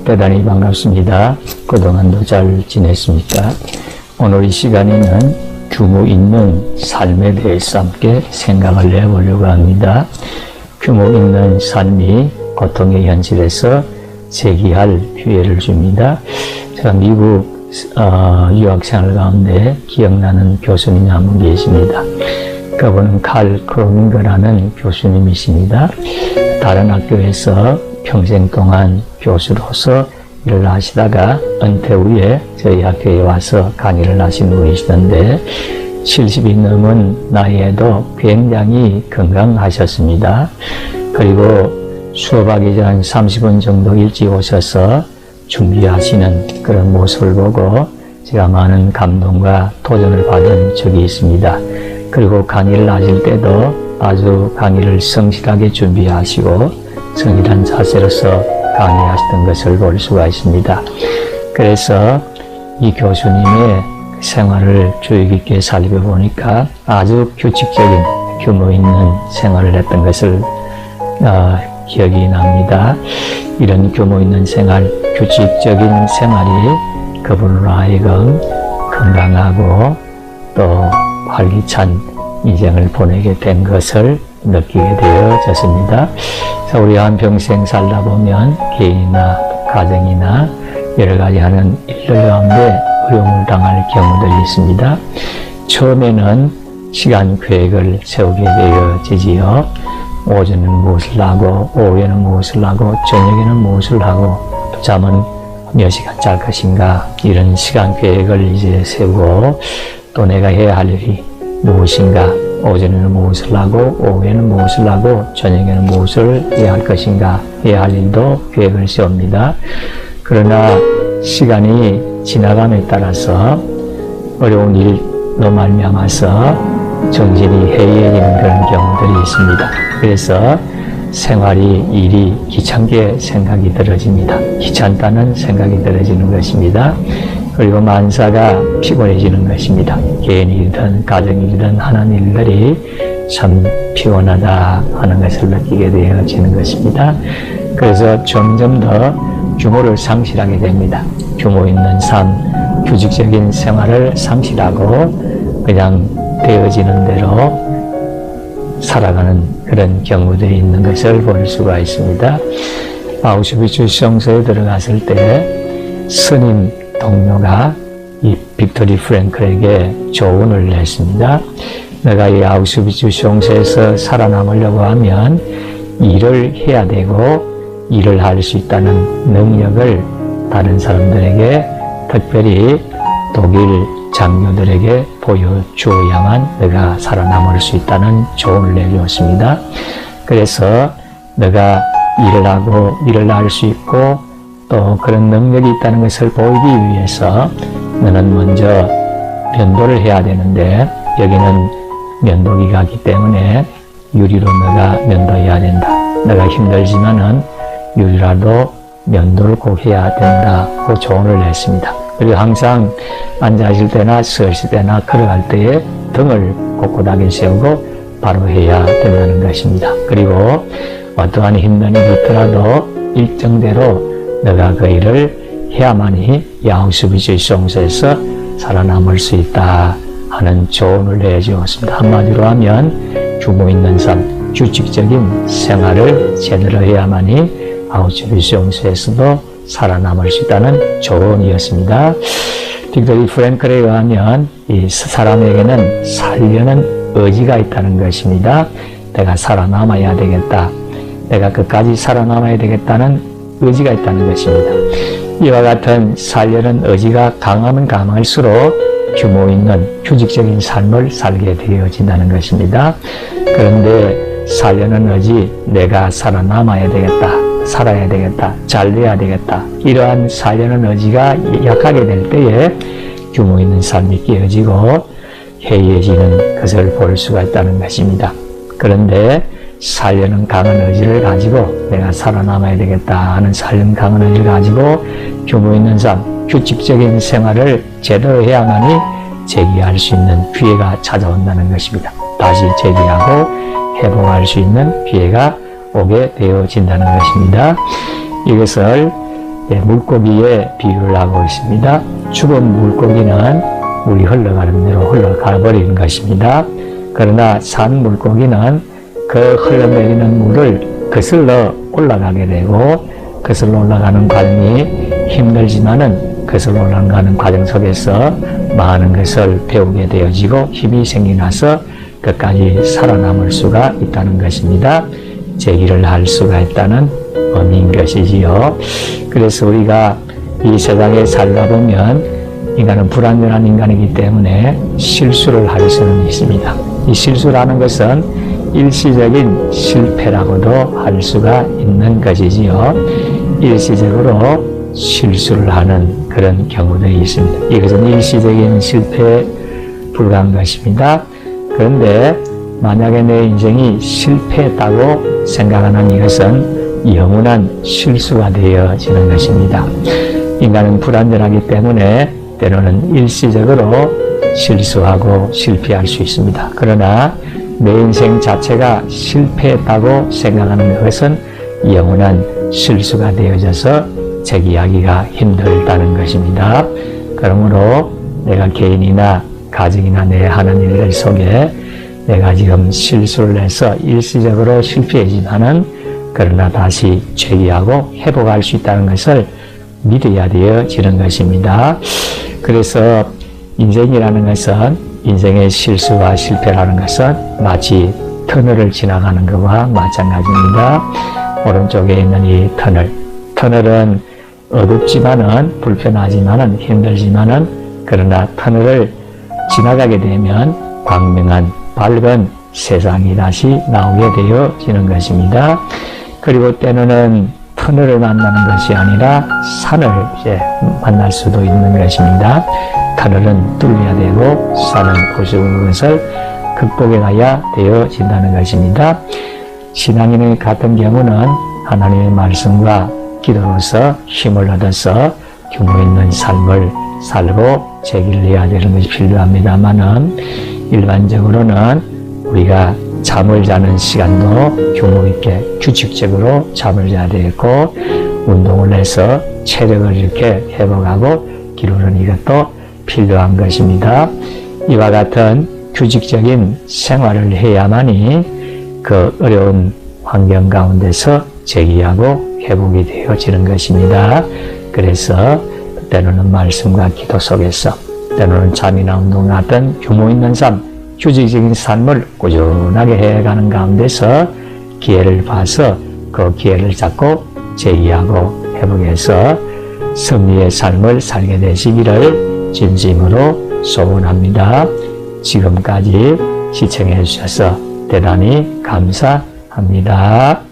대단히 반갑습니다. 그동안도 잘 지냈습니까? 오늘 이 시간에는 규모 있는 삶에 대해서 함께 생각을 해보려고 합니다. 규모 있는 삶이 고통의 현실에서 제기할 기회를 줍니다. 제가 미국 유학생활 가운데 기억나는 교수님이 한 분 계십니다. 그분은 칼 크로밍거라는 교수님이십니다. 다른 학교에서 평생 동안 교수로서 일을 하시다가 은퇴 후에 저희 학교에 와서 강의를 하시는 분이시던데 70이 넘은 나이에도 굉장히 건강하셨습니다. 그리고 수업하기 전 30분 정도 일찍 오셔서 준비하시는 그런 모습을 보고 제가 많은 감동과 도전을 받은 적이 있습니다. 그리고 강의를 하실 때도 아주 강의를 성실하게 준비하시고 성실한 자세로서 강의하시던 것을 볼 수가 있습니다. 그래서 이 교수님의 생활을 주의 깊게 살펴보니까 아주 규칙적인 규모 있는 생활을 했던 것을 기억이 납니다. 이런 규모 있는 생활, 규칙적인 생활이 그분으로 하여금 건강하고 또 활기찬 인생을 보내게 된 것을 느끼게 되어졌습니다. 자, 우리 한평생 살다 보면 개인이나 가정이나 여러 가지 하는 일들 가운데 어려움을 당할 경우들이 있습니다. 처음에는 시간 계획을 세우게 되어지지요. 오전에는 무엇을 하고 오후에는 무엇을 하고 저녁에는 무엇을 하고 또 잠은 몇 시간 잘 것인가 이런 시간 계획을 이제 세우고 또 내가 해야 할 일이 무엇인가 오전에는 무엇을 하고 오후에는 무엇을 하고 저녁에는 무엇을 해야 할 것인가 해야 할 일도 계획을 세웁니다. 그러나 시간이 지나감에 따라서 어려운 일로 말미암아서 정신이 해이해지는 그런 경우들이 있습니다. 그래서 생활이 일이 귀찮게 생각이 들어집니다. 귀찮다는 생각이 들어지는 것입니다. 그리고 만사가 피곤해지는 것입니다. 개인이든 가정이든 하는 일들이 참 피곤하다 하는 것을 느끼게 되어지는 것입니다. 그래서 점점 더 규모를 상실하게 됩니다. 규모 있는 삶, 규칙적인 생활을 상실하고 그냥 되어지는 대로 살아가는 그런 경우들이 있는 것을 볼 수가 있습니다. 아우슈비츠 수용소에 들어갔을 때 스님 동료가 이 빅토리 프랭클에게 조언을 했습니다. 내가 이 아우슈비츠 수용소에서 살아남으려고 하면 일을 해야 되고 일을 할 수 있다는 능력을 다른 사람들에게 특별히 독일 장교들에게 보여주어야만 내가 살아남을 수 있다는 조언을 내주었습니다. 그래서 내가 일을 하고 일을 할 수 있고 또 그런 능력이 있다는 것을 보이기 위해서 너는 먼저 면도를 해야 되는데 여기는 면도기가기 때문에 유리로 너가 면도해야 된다. 내가 힘들지만은 유리라도 면도를 꼭 해야 된다고 조언을 했습니다. 그리고 항상 앉아있을 때나 서 있을 때나 걸어갈 때에 등을 꼿꼿하게 세우고 바로 해야 된다는 것입니다. 그리고 어떠한 힘든 일이 있더라도 일정대로 너가 그 일을 해야만이 이 아우슈비츠 수용소에서 살아남을 수 있다 하는 조언을 해주었습니다. 한마디로 하면 규모 있는 삶, 규칙적인 생활을 제대로 해야만이 아우슈비츠 수용소에서도 살아남을 수 있다는 조언이었습니다. 빅토리 프랭클에 의하면 이 사람에게는 살려는 의지가 있다는 것입니다. 내가 살아남아야 되겠다. 내가 끝까지 살아남아야 되겠다는 의지가 있다는 것입니다. 이와 같은 살려는 의지가 강하면 강할수록 규모 있는 규칙적인 삶을 살게 되어진다는 것입니다. 그런데 살려는 의지, 내가 살아남아야 되겠다. 살아야 되겠다. 잘 돼야 되겠다. 이러한 살려는 의지가 약하게 될 때에 규모 있는 삶이 깨어지고 해이해지는 것을 볼 수가 있다는 것입니다. 그런데 살려는 강한 의지를 가지고 내가 살아남아야 되겠다 하는 살려는 강한 의지를 가지고 규모 있는 삶, 규칙적인 생활을 제대로 해야만이 재기할 수 있는 기회가 찾아온다는 것입니다. 다시 재기하고 회복할 수 있는 기회가 오게 되어진다는 것입니다. 이것을 물고기에 비유를 하고 있습니다. 죽은 물고기는 물이 흘러가는 대로 흘러가 버리는 것입니다. 그러나 산 물고기는 그 흘러내리는 물을 거슬러 올라가게 되고, 거슬러 올라가는 과정이 힘들지만은 거슬러 올라가는 과정 속에서 많은 것을 배우게 되어지고 힘이 생겨나서 끝까지 살아남을 수가 있다는 것입니다. 재기를 할 수가 있다는 의미인 것이지요. 그래서 우리가 이 세상에 살다 보면 인간은 불완전한 인간이기 때문에 실수를 할 수는 있습니다. 이 실수라는 것은 일시적인 실패라고도 할 수가 있는 것이지요. 일시적으로 실수를 하는 그런 경우들이 있습니다. 이것은 일시적인 실패에 불과한 것입니다. 그런데 만약에 내 인생이 실패했다고 생각하는 이것은 영원한 실수가 되어지는 것입니다. 인간은 불완전하기 때문에 때로는 일시적으로 실수하고 실패할 수 있습니다. 그러나 내 인생 자체가 실패했다고 생각하는 것은 영원한 실수가 되어져서 재기하기가 힘들다는 것입니다. 그러므로 내가 개인이나 가정이나 내 하는 일들 속에 내가 지금 실수를 해서 일시적으로 실패했지만은 그러나 다시 재기하고 회복할 수 있다는 것을 믿어야 되어지는 것입니다. 그래서 인생이라는 것은, 인생의 실수와 실패라는 것은 마치 터널을 지나가는 것과 마찬가지입니다. 오른쪽에 있는 이 터널은 어둡지만은 불편하지만은 힘들지만은 그러나 터널을 지나가게 되면 광명한 밝은 세상이 다시 나오게 되어지는 것입니다. 그리고 때로는 터널을 만나는 것이 아니라 산을 이제 만날 수도 있는 것입니다. 터널은 뚫려야 되고 산은 부수는 것을 극복해 가야 되어진다는 것입니다. 신앙인의 같은 경우는 하나님의 말씀과 기도로서 힘을 얻어서 규모 있는 삶을 살고 재기를 해야 되는 것이 필요합니다만은 일반적으로는 우리가 잠을 자는 시간도 규모 있게 규칙적으로 잠을 자야 되고 운동을 해서 체력을 이렇게 회복하고 기르는 이것도 필요한 것입니다. 이와 같은 규칙적인 생활을 해야만이 그 어려운 환경 가운데서 재기하고 회복이 되어지는 것입니다. 그래서 때로는 말씀과 기도 속에서, 때로는 잠이나 운동 같은 규모 있는 삶, 규칙적인 삶을 꾸준하게 해가는 가운데서 기회를 봐서 그 기회를 잡고 재기하고 회복해서 승리의 삶을 살게 되시기를 진심으로 소원합니다. 지금까지 시청해 주셔서 대단히 감사합니다.